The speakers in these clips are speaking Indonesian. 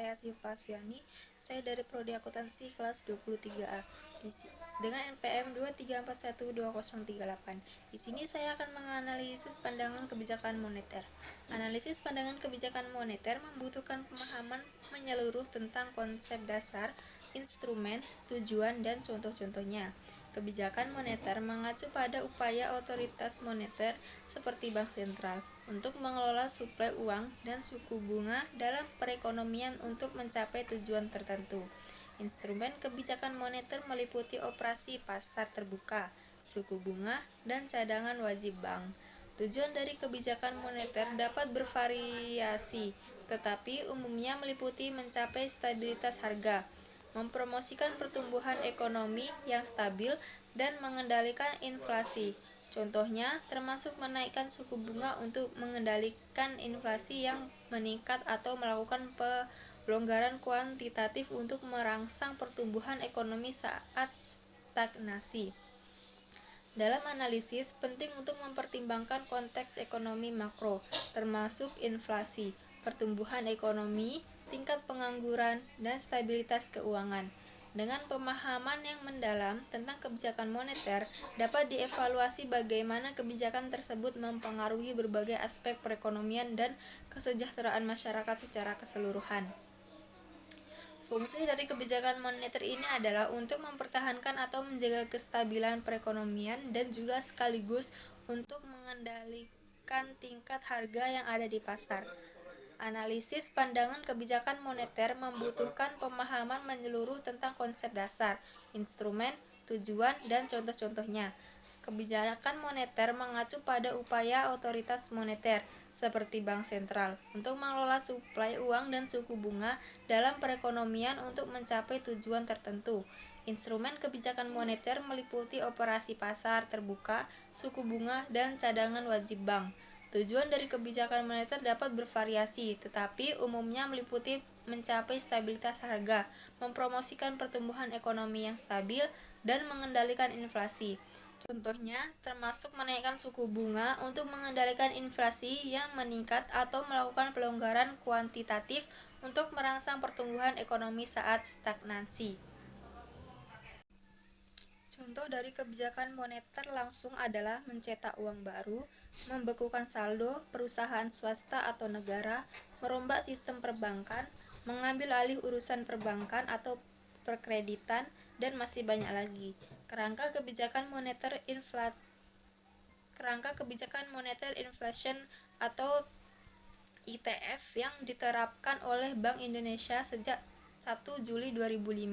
saya Siva Asyani. Saya dari Prodi Akuntansi kelas 23A dengan NPM 2341208. Di sini saya akan menganalisis pandangan kebijakan moneter. Analisis pandangan kebijakan moneter membutuhkan pemahaman menyeluruh tentang konsep dasar, instrumen, tujuan, dan contoh-contohnya. Kebijakan moneter mengacu pada upaya otoritas moneter seperti bank sentral untuk mengelola suplai uang dan suku bunga dalam perekonomian untuk mencapai tujuan tertentu. Instrumen kebijakan moneter meliputi operasi pasar terbuka, suku bunga, dan cadangan wajib bank. Tujuan dari kebijakan moneter dapat bervariasi, tetapi umumnya meliputi mencapai stabilitas harga, mempromosikan pertumbuhan ekonomi yang stabil, dan mengendalikan inflasi. Contohnya, termasuk menaikkan suku bunga untuk mengendalikan inflasi yang meningkat atau melakukan pelonggaran kuantitatif untuk merangsang pertumbuhan ekonomi saat stagnasi. Dalam analisis, penting untuk mempertimbangkan konteks ekonomi makro, termasuk inflasi, pertumbuhan ekonomi, tingkat pengangguran, dan stabilitas keuangan. Dengan pemahaman yang mendalam tentang kebijakan moneter, dapat dievaluasi bagaimana kebijakan tersebut mempengaruhi berbagai aspek perekonomian dan kesejahteraan masyarakat secara keseluruhan. Fungsi dari kebijakan moneter ini adalah untuk mempertahankan atau menjaga kestabilan perekonomian dan juga sekaligus untuk mengendalikan tingkat harga yang ada di pasar. Analisis pandangan kebijakan moneter membutuhkan pemahaman menyeluruh tentang konsep dasar, instrumen, tujuan, dan contoh-contohnya. Kebijakan moneter mengacu pada upaya otoritas moneter, seperti bank sentral, untuk mengelola suplai uang dan suku bunga dalam perekonomian untuk mencapai tujuan tertentu. Instrumen kebijakan moneter meliputi operasi pasar terbuka, suku bunga, dan cadangan wajib bank. Tujuan dari kebijakan moneter dapat bervariasi, tetapi umumnya meliputi mencapai stabilitas harga, mempromosikan pertumbuhan ekonomi yang stabil, dan mengendalikan inflasi. Contohnya, termasuk menaikkan suku bunga untuk mengendalikan inflasi yang meningkat atau melakukan pelonggaran kuantitatif untuk merangsang pertumbuhan ekonomi saat stagnasi. Contoh dari kebijakan moneter langsung adalah mencetak uang baru, membekukan saldo perusahaan swasta atau negara, merombak sistem perbankan, mengambil alih urusan perbankan atau perkreditan, dan masih banyak lagi. Kerangka kebijakan moneter inflation atau ITF yang diterapkan oleh Bank Indonesia sejak 1 Juli 2005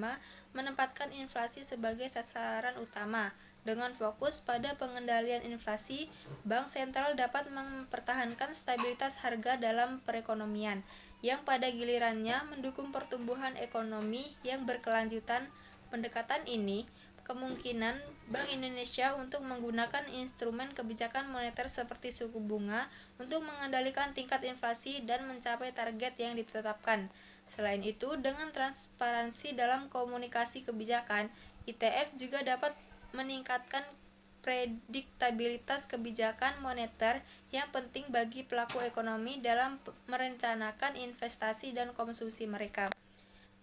menempatkan inflasi sebagai sasaran utama. Dengan fokus pada pengendalian inflasi, Bank Sentral dapat mempertahankan stabilitas harga dalam perekonomian, yang pada gilirannya mendukung pertumbuhan ekonomi yang berkelanjutan. Pendekatan ini kemungkinan Bank Indonesia untuk menggunakan instrumen kebijakan moneter seperti suku bunga untuk mengendalikan tingkat inflasi dan mencapai target yang ditetapkan. Selain itu, dengan transparansi dalam komunikasi kebijakan, ITF juga dapat meningkatkan prediktabilitas kebijakan moneter yang penting bagi pelaku ekonomi dalam merencanakan investasi dan konsumsi mereka.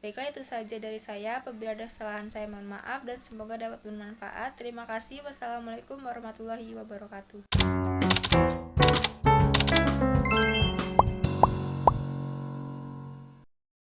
Baiklah, itu saja dari saya. Apabila ada kesalahan, saya mohon maaf dan semoga dapat bermanfaat. Terima kasih. Wassalamualaikum warahmatullahi wabarakatuh.